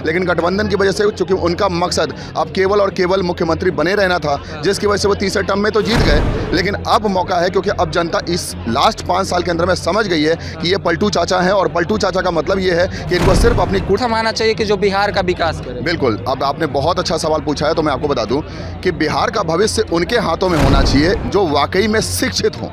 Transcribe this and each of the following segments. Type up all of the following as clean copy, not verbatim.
लेकिन गठबंधन की वजह से चूंकि उनका मकसद अब केवल और केवल मुख्यमंत्री बने रहना था, जिसकी वजह से वो तीसरे टर्म में तो जीत गए, लेकिन अब मौका है क्योंकि अब जनता इस लास्ट 5 साल के अंदर में समझ गई है कि ये पलटू चाचा हैं और पलटू चाचा का मतलब ये है कि इनको सिर्फ अपनी कुर्सी थमाना चाहिए कि जो बिहार का विकास करे। बिल्कुल, अब आपने बहुत अच्छा सवाल पूछा है, तो मैं आपको बता दूं कि बिहार का भविष्य उनके हाथों में होना चाहिए जो वाकई में शिक्षित हों,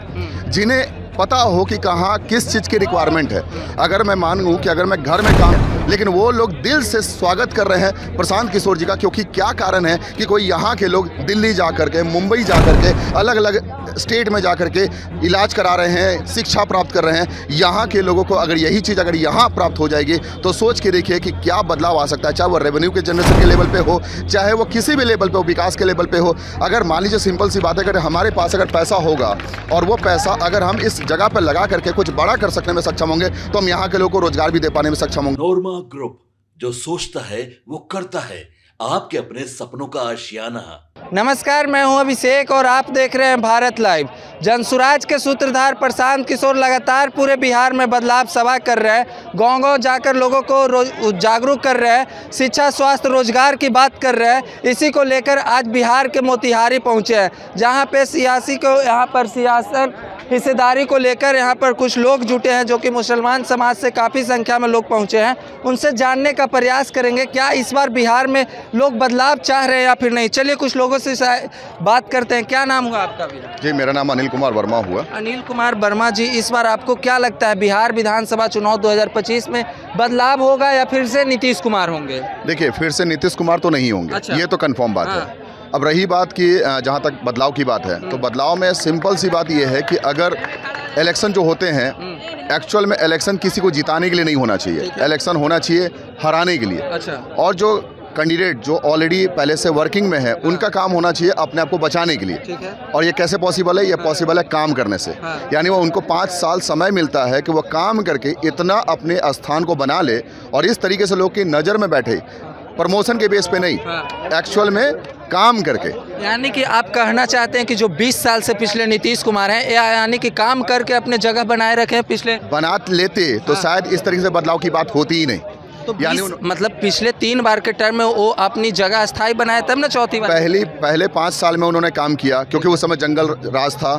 जिन्हें पता हो कि कहाँ किस चीज़ की रिक्वायरमेंट है। अगर मैं मानूं कि अगर मैं घर में काम, लेकिन वो लोग दिल से स्वागत कर रहे हैं प्रशांत किशोर जी का, क्योंकि क्या कारण है कि कोई यहाँ के लोग दिल्ली जा कर के, मुंबई जा कर के, अलग अलग स्टेट में जा कर के इलाज करा रहे हैं, शिक्षा प्राप्त कर रहे हैं। यहाँ के लोगों को अगर यही चीज़ अगर यहाँ प्राप्त हो जाएगी तो सोच के देखिए कि क्या बदलाव आ सकता है, चाहे वो रेवेन्यू के जनरेशन के लेवल पे हो, चाहे वो किसी भी लेवल पे हो, विकास के लेवल पे हो। अगर मान लीजिए सिंपल सी बात है, अगर हमारे पास अगर पैसा होगा और वो पैसा अगर हम इस जगह पर लगा करके कुछ बड़ा कर सकने में सक्षम होंगे तो हम यहाँ के लोगों को रोजगार भी दे पाने में सक्षम होंगे। नोरमा ग्रुप, जो सोचता है वो करता है, आपके अपने सपनों का आशियाना। नमस्कार, मैं हूं अभिषेक और आप देख रहे हैं भारत लाइव। जनसुराज के सूत्रधार प्रशांत किशोर लगातार पूरे बिहार में बदलाव सभा कर रहे हैं, गांव-गांव जाकर लोगों को जागरूक कर रहे हैं, शिक्षा, स्वास्थ्य, रोजगार की बात कर रहे हैं। इसी को लेकर आज बिहार के मोतिहारी पहुंचे हैं, जहां पे सियासन हिस्सेदारी को लेकर यहाँ पर कुछ लोग जुटे हैं जो कि मुसलमान समाज से काफ़ी संख्या में लोग पहुँचे हैं। उनसे जानने का प्रयास करेंगे क्या इस बार बिहार में लोग बदलाव चाह रहे हैं या फिर नहीं। चलिए कुछ लोगों से बात करते हैं। क्या नाम हुआ आपका भी? जी, मेरा नाम अनिल कुमार वर्मा हुआ। अनिल कुमार वर्मा जी, इस बार आपको क्या लगता है बिहार विधानसभा चुनाव 2025 में बदलाव होगा या फिर से नीतीश कुमार होंगे? देखिए, फिर से नीतीश कुमार तो नहीं होंगे। अच्छा। ये तो कंफर्म बात है। अब रही बात कि जहाँ तक बदलाव की बात है, तो बदलाव में सिंपल सी बात यह है कि अगर इलेक्शन जो होते हैं, एक्चुअल में इलेक्शन किसी को जिताने के लिए नहीं होना चाहिए, इलेक्शन होना चाहिए हराने के लिए। अच्छा। और जो कैंडिडेट जो ऑलरेडी पहले से वर्किंग में है, उनका काम होना चाहिए अपने आप को बचाने के लिए। ठीक है। और ये कैसे पॉसिबल है? ये पॉसिबल है काम करने से। यानी वो उनको 5 साल समय मिलता है कि वो काम करके इतना अपने स्थान को बना ले और इस तरीके से लोग की नज़र में बैठे, प्रमोशन के बेस पे नहीं, एक्चुअल में काम करके। यानी कि आप कहना चाहते हैं कि जो 20 साल से पिछले नीतीश कुमार हैं, यानी कि काम करके अपने जगह बनाए रखे, पिछले बना लेते तो शायद इस तरीके से बदलाव की बात होती ही नहीं। तो मतलब पिछले 3 बार के टर्म में वो अपनी जगह स्थायी बनाया, तब ना चौथी बार पहले 5 साल में उन्होंने काम किया, क्योंकि उस समय जंगल राज था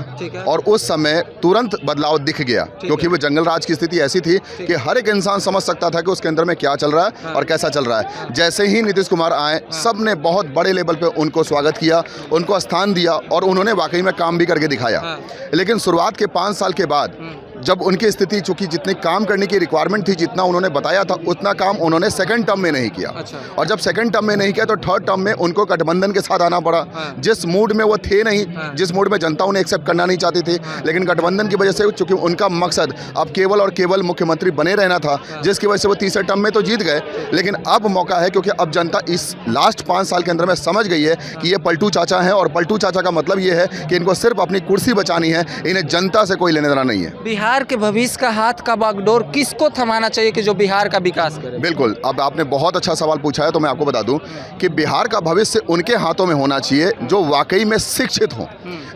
और उस समय तुरंत बदलाव दिख गया, क्योंकि वो जंगल राज की स्थिति ऐसी थी कि हर एक इंसान समझ सकता था कि उसके अंदर में क्या चल रहा है और कैसा चल रहा है। जैसे ही नीतीश कुमार आए, सब ने बहुत बड़े लेवल पे उनको स्वागत किया, उनको स्थान दिया और उन्होंने वाकई में काम भी करके दिखाया। लेकिन शुरुआत के 5 साल के बाद जब उनकी स्थिति, चूंकि जितने काम करने की रिक्वायरमेंट थी, जितना उन्होंने बताया था, उतना काम उन्होंने सेकंड टर्म में नहीं किया। अच्छा। और जब सेकंड टर्म में नहीं किया तो थर्ड टर्म में उनको गठबंधन के साथ आना पड़ा। जिस मूड में वो थे नहीं, जिस मूड में जनता उन्हें एक्सेप्ट करना नहीं चाहती थी, लेकिन गठबंधन की वजह से चूंकि उनका मकसद अब केवल और केवल मुख्यमंत्री बने रहना था, जिसकी वजह से वो तीसरे टर्म में तो जीत गए, लेकिन अब मौका है क्योंकि अब जनता इस लास्ट 5 साल के अंदर में समझ गई है कि ये पलटू चाचा हैं और पलटू चाचा का मतलब ये है कि इनको सिर्फ अपनी कुर्सी बचानी है, इन्हें जनता से कोई लेने देना नहीं है। बिहार के भविष्य का हाथ का बागडोर किसको थमाना चाहिए कि जो बिहार का विकास करे? बिल्कुल, अब आपने बहुत अच्छा सवाल पूछा है, तो मैं आपको बता दूं कि बिहार का भविष्य उनके हाथों में होना चाहिए जो वाकई में शिक्षित हों,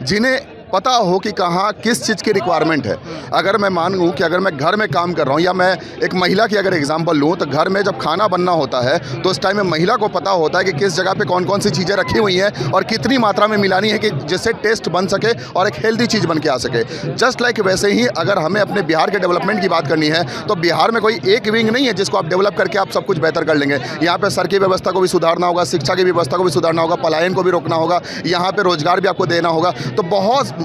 जिन्हें पता हो कि कहाँ किस चीज़ की रिक्वायरमेंट है। अगर मैं मानूं कि अगर मैं घर में काम कर रहा हूं, या मैं एक महिला की अगर एग्जांपल लूं, तो घर में जब खाना बनना होता है तो उस टाइम में महिला को पता होता है कि किस जगह पे कौन कौन सी चीज़ें रखी हुई हैं और कितनी मात्रा में मिलानी है कि जिससे टेस्ट बन सके और एक हेल्दी चीज़ बन के आ सके। जस्ट लाइक वैसे ही अगर हमें अपने बिहार के डेवलपमेंट की बात करनी है तो बिहार में कोई एक विंग नहीं है जिसको आप डेवलप करके आप सब कुछ बेहतर कर लेंगे। यहाँ पर सर की व्यवस्था को भी सुधारना होगा, शिक्षा की व्यवस्था को भी सुधारना होगा, पलायन को भी रोकना होगा, यहाँ पर रोजगार भी आपको देना होगा। तो बहुत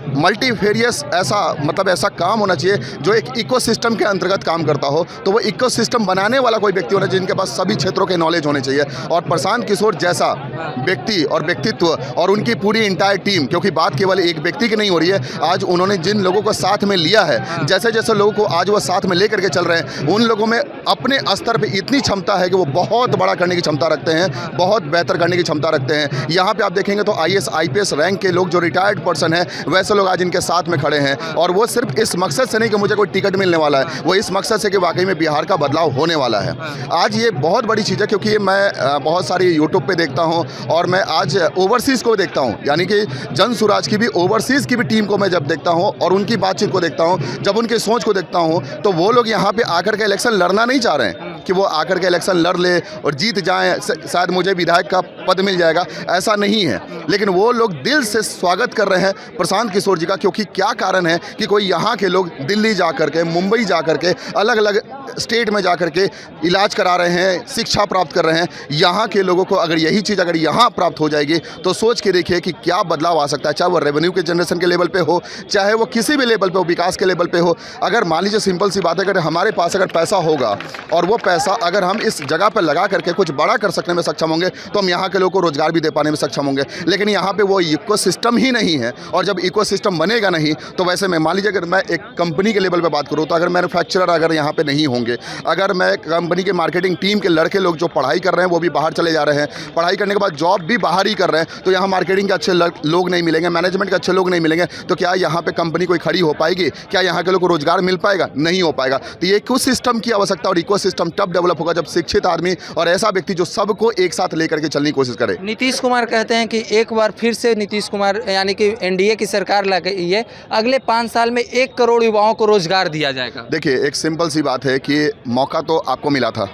ऐसा काम होना चाहिए जो एक इकोसिस्टम के अंतर्गत काम करता हो। तो वो इकोसिस्टम बनाने वाला कोई व्यक्ति होना चाहिए जिनके पास सभी क्षेत्रों के नॉलेज होने चाहिए। और प्रशांत किशोर जैसा व्यक्ति और व्यक्तित्व और उनकी पूरी इंटायर टीम, क्योंकि बात केवल एक व्यक्ति की नहीं हो रही है, आज उन्होंने जिन लोगों को साथ में लिया है, जैसे जैसे लोगों को आज वो साथ में लेकर के चल रहे हैं, उन लोगों में अपने स्तर पर इतनी क्षमता है कि वो बहुत बड़ा करने की क्षमता रखते हैं, बहुत बेहतर करने की क्षमता रखते हैं। यहाँ पे आप देखेंगे तो IAS IPS रैंक के लोग जो रिटायर्ड पर्सन है, वैसे लोग आज इनके साथ में खड़े हैं। और वो सिर्फ इस मकसद से नहीं कि मुझे कोई टिकट मिलने वाला है, वो इस मकसद से कि वाकई में बिहार का बदलाव होने वाला है। आज ये बहुत बड़ी चीज़ है, क्योंकि मैं बहुत सारी यूट्यूब पे देखता हूँ और मैं आज ओवरसीज़ को देखता हूँ, यानी कि जनसुराज की भी ओवरसीज़ की भी टीम को मैं जब देखता हूँ और उनकी बातचीत को देखता हूँ, जब उनकी सोच को देखता हूँ, तो वो लोग यहाँ पे आकर के इलेक्शन लड़ना नहीं चाह रहे हैं, कि वो आकर के इलेक्शन लड़ ले और जीत जाएं, शायद मुझे विधायक का पद मिल जाएगा, ऐसा नहीं है। लेकिन वो लोग दिल से स्वागत कर रहे हैं प्रशांत किशोर जी का, क्योंकि क्या कारण है कि कोई यहाँ के लोग दिल्ली जा कर के, मुंबई जा कर के, अलग अलग स्टेट में जा कर के इलाज करा रहे हैं, शिक्षा प्राप्त कर रहे हैं। यहाँ के लोगों को अगर यही चीज़ अगर यहाँ प्राप्त हो जाएगी तो सोच के देखिए कि क्या बदलाव आ सकता है, चाहे वो रेवेन्यू के जनरेशन के लेवल पे हो, चाहे वो किसी भी लेवल पे हो, विकास के लेवल पे हो। अगर मान लीजिए सिंपल सी बात है, अगर हमारे पास अगर पैसा होगा और वो पैसा अगर हम इस जगह पर लगा करके कुछ बड़ा कर सकने में सक्षम होंगे तो हम यहाँ के लोगों को रोजगार भी दे पाने में सक्षम होंगे। लेकिन यहाँ पे वो इकोसिस्टम ही नहीं है, और जब इकोसिस्टम बनेगा नहीं तो वैसे में मान लीजिए अगर मैं एक कंपनी के लेवल पे बात करूँ तो अगर मैन्युफैक्चरर अगर यहाँ पे नहीं होंगे, अगर मैं कंपनी के मार्केटिंग टीम के लड़के लोग जो पढ़ाई कर रहे हैं वो भी बाहर चले जा रहे हैं, पढ़ाई करने के बाद जॉब भी बाहर ही कर रहे हैं, तो यहाँ मार्केटिंग के अच्छे लोग नहीं मिलेंगे, मैनेजमेंट के अच्छे लोग नहीं मिलेंगे, तो क्या यहाँ पे कंपनी कोई खड़ी हो पाएगी? क्या यहाँ के लोग को रोजगार मिल पाएगा? नहीं हो पाएगा। तो ये इकोसिस्टम की आवश्यकता, और इकोसिस्टम तब डेवलप होगा जब शिक्षित आदमी और ऐसा व्यक्ति जो सबको एक साथ लेकर के चलने की कोशिश करे। नीतीश कुमार कहते हैं कि एक बार फिर से नीतीश कुमार यानी कि एनडीए की सरकार लगाई है, अगले 5 साल में 1 करोड़ युवाओं को रोजगार दिया जाएगा। देखिए, एक सिंपल सी बात है कि मौका तो आपको मिला था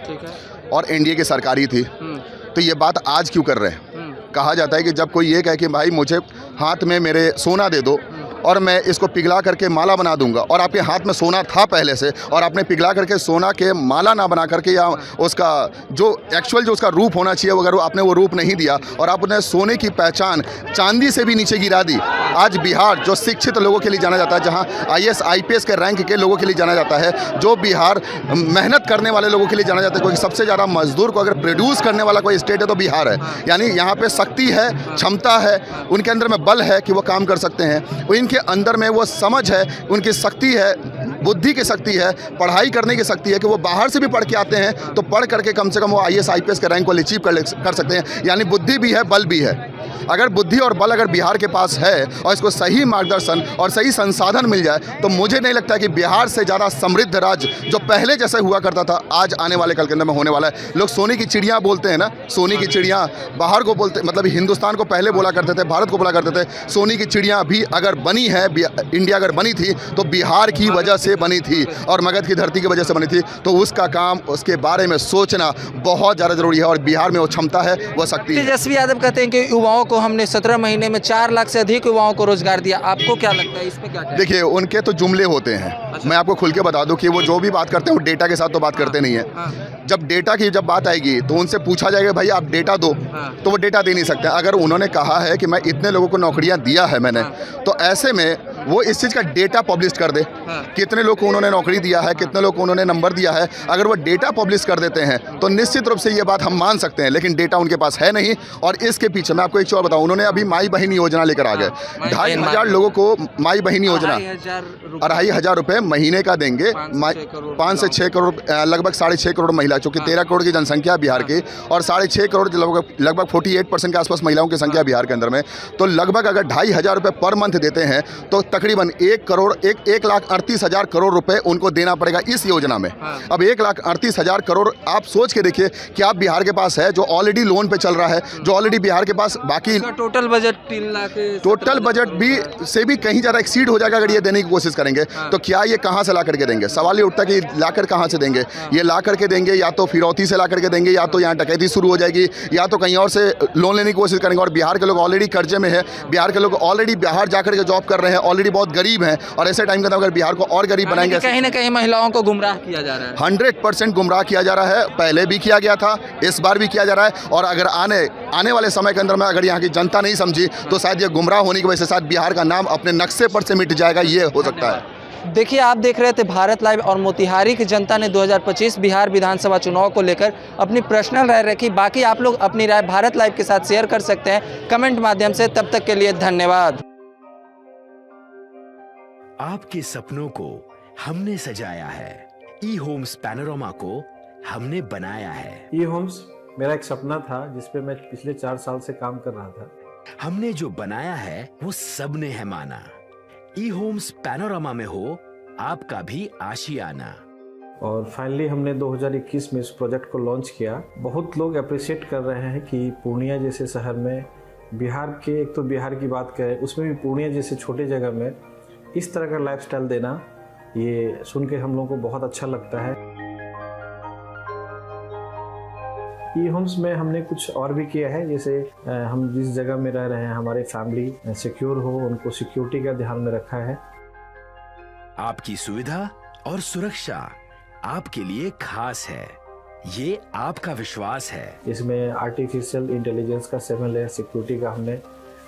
और एनडीए की सरकार ही थी, तो ये बात आज क्यों कर रहे हैं? कहा जाता है कि जब कोई ये कहे कि भाई मुझे हाथ में मेरे सोना दे दो और मैं इसको पिघला करके माला बना दूंगा, और आपके हाथ में सोना था पहले से और आपने पिघला करके सोना के माला ना बना करके, या उसका जो एक्चुअल जो उसका रूप होना चाहिए अगर आपने वो रूप नहीं दिया और आपने सोने की पहचान चांदी से भी नीचे गिरा दी। आज बिहार जो शिक्षित लोगों के लिए जाना जाता है, जहाँ IAS IPS के रैंक के लोगों के लिए जाना जाता है, जो बिहार मेहनत करने वाले लोगों के लिए जाना जाता है, क्योंकि सबसे ज़्यादा मजदूर को अगर प्रोड्यूस करने वाला कोई स्टेट है तो बिहार है। यानी यहाँ पर शक्ति है, क्षमता है, उनके अंदर में बल है कि वो काम कर सकते हैं, उनके अंदर में वो समझ है, उनकी शक्ति है, बुद्धि की शक्ति है, पढ़ाई करने की शक्ति है कि वो बाहर से भी पढ़ के आते हैं तो पढ़ करके कम से कम वो IAS IPS के रैंक को अचीव कर सकते हैं। यानी बुद्धि भी है, बल भी है। अगर बुद्धि और बल अगर बिहार के पास है और इसको सही मार्गदर्शन और सही संसाधन मिल जाए तो मुझे नहीं लगता कि बिहार से ज़्यादा समृद्ध राज्य जो पहले जैसे हुआ करता था आज आने वाले कल के अंदर में होने वाला है। लोग सोने की चिड़िया बोलते हैं ना, सोने की चिड़िया बाहर को बोलते, मतलब हिंदुस्तान को पहले बोला करते थे, भारत को बोला करते थे। सोने की चिड़िया भी अगर बनी है, इंडिया अगर बनी थी तो बिहार की वजह से बनी थी और मगध की धरती की वजह से बनी थी। तो उसका काम, उसके बारे में सोचना बहुत ज़्यादा जरूरी है और बिहार में वो क्षमता है, वो शक्ति है। तेजस्वी यादव कहते हैं कि युवाओं को हमने 17 महीने में 4 लाख से अधिक युवाओं को रोजगार दिया। आपको क्या लगता है, इस पे क्या? देखिए, उनके तो जुमले होते हैं। अच्छा। मैं आपको खुल के बता दूं कि वो जो भी बात करते हैं वो डेटा के साथ तो बात करते नहीं है। जब डेटा की जब बात आएगी तो उनसे पूछा जाएगा भाई आप डेटा दो, तो वो डेटा दे नहीं सकते। अगर उन्होंने कहा है कि मैं इतने लोगों को नौकरियां दिया है मैंने, तो ऐसे में वो इस चीज़ का डेटा पब्लिश कर दे, कितने लोग को उन्होंने नौकरी दिया है, कितने लोग को उन्होंने नंबर दिया है। अगर वो डेटा पब्लिश कर देते हैं तो निश्चित रूप से ये बात हम मान सकते हैं, लेकिन डेटा उनके पास है नहीं। और इसके पीछे मैं आपको एक चीज़ और बताऊं, उन्होंने अभी माई बहन योजना लेकर आ गए। 2,500 लोगों को माई बहन योजना 2,500 रुपये महीने का देंगे। 5 से 6 करोड़, लगभग 6.5 करोड़ महिला, चूँकि 13 करोड़ की जनसंख्या बिहार की और 6.5 करोड़ लगभग 48% के आसपास महिलाओं की संख्या बिहार के अंदर में, तो लगभग अगर 2,500 रुपये पर मंथ देते हैं तो तकरीबन 1,38,000 करोड़ रुपए उनको देना पड़ेगा इस योजना में। अब 1,38,000 करोड़ आप सोच के देखिए कि आप बिहार के पास है जो ऑलरेडी लोन पे चल रहा है, जो ऑलरेडी बिहार के पास बाकी total budget 3 lakh, total budget भी से भी कहीं ज़्यादा एक्सीड हो जाएगा अगर ये देने की कोशिश करेंगे। तो क्या ये कहाँ से ला करके देंगे? सवाल ये उठता है कि ला कर कहाँ से देंगे? ये ला करके देंगे या तो फिरौती से ला करके देंगे, या तो यहाँ डकैती शुरू हो जाएगी, या तो कहीं और से लोन लेने की कोशिश करेंगे। और बिहार के लोग ऑलरेडी कर्जे में है, बिहार के लोग ऑलरेडी बाहर जाकर के जॉब कर रहे हैं, ऑलरेडी बहुत गरीब हैं, और ऐसे टाइम के अंदर अगर बिहार को और गरीब बनाएंगे, कहीं ना कहीं महिलाओं को गुमराह किया जा रहा है। 100% गुमराह किया जा रहा है। पहले भी किया गया था, इस बार भी किया जा रहा है, और अगर आने वाले समय के अंदर में अगर यहाँ की जनता नहीं समझी तो शायद ये गुमराह होने की वजह से शायद बिहार का नाम अपने नक्शे पर से मिट जाएगा, ये हो सकता है। देखिए, आप देख रहे थे भारत लाइव, और मोतिहारी की जनता ने 2025 बिहार विधानसभा चुनाव को लेकर अपनी पर्सनल राय रखी। बाकी आप लोग अपनी राय भारत लाइव के साथ शेयर कर सकते हैं कमेंट माध्यम से। तब तक के लिए धन्यवाद। आपके सपनों को हमने सजाया है, ई होम्स पैनोरमा को हमने बनाया है। ई होम्स मेरा एक सपना था जिस पे मैं पिछले 4 साल से काम कर रहा था। हमने जो बनाया है वो सबने है माना। ई होम्स पैनोरमा में हो आपका भी आशियाना। और फाइनली हमने 2021 में इस प्रोजेक्ट को लॉन्च किया। बहुत लोग अप्रिशिएट कर रहे हैं कि पूर्णिया जैसे शहर में, बिहार के, एक तो बिहार की बात करें उसमें भी पूर्णिया जैसे छोटे जगह में इस तरह का लाइफस्टाइल देना, ये सुन के हम लोगों को बहुत अच्छा लगता है। ई होम्स में हमने कुछ और भी किया है, जैसे हम जिस जगह में रह रहे हैं हमारे फैमिली सिक्योर हो, उनको सिक्योरिटी का ध्यान में रखा है। आपकी सुविधा और सुरक्षा आपके लिए खास है, ये आपका विश्वास है। इसमें आर्टिफिशियल इंटेलिजेंस का 7 लेयर सिक्योरिटी का हमने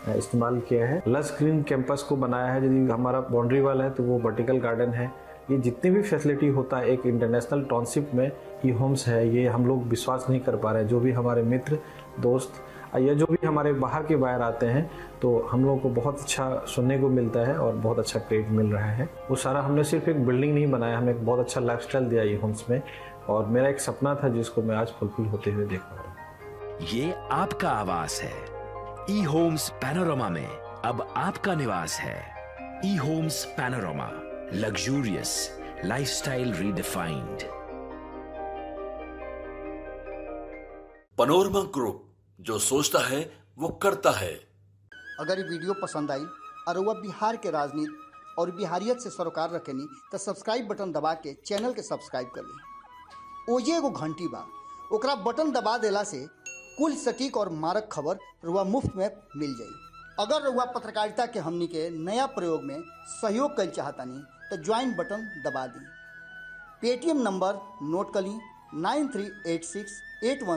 इस्तेमाल किया है। लस ग्रीन कैंपस को बनाया है, यदि हमारा बाउंड्री वाल है तो वो वर्टिकल गार्डन है। ये जितनी भी फैसिलिटी होता है एक इंटरनेशनल टाउनशिप में ई होम्स है, ये हम लोग विश्वास नहीं कर पा रहे हैं। जो भी हमारे मित्र दोस्त या जो भी हमारे बाहर के बाहर आते हैं तो हम लोगों को बहुत अच्छा सुनने को मिलता है और बहुत अच्छा क्रेडिट मिल रहा है। वो सारा हमने सिर्फ एक बिल्डिंग नहीं बनाया, हमें एक बहुत अच्छा लाइफस्टाइल दिया ई होम्स में, और मेरा एक सपना था जिसको मैं आज फुलफिल होते हुए देख पा रहा हूँ। ये आपका आवास है। ई होम्स पैनोरामा में अब आपका निवास है। E Homes Panorama, luxurious lifestyle redefined. Panorama group, जो सोचता है वो करता है। अगर ये वीडियो पसंद आई और वह बिहार के राजनीति और बिहारियत से सरोकार रखेनी तो सब्सक्राइब बटन दबा के चैनल के सब्सक्राइब कर ली। ओजे एगो घंटी बा, ओकरा बटन दबा देला से कुल सटीक और मारक खबर रुआ मुफ्त में मिल जाई। अगर रुआ पत्रकारिता के हमनी के नया प्रयोग में सहयोग कर चाहतानी तो ज्वाइन बटन दबा दी। पेटीएम नंबर नोट कर ली 938681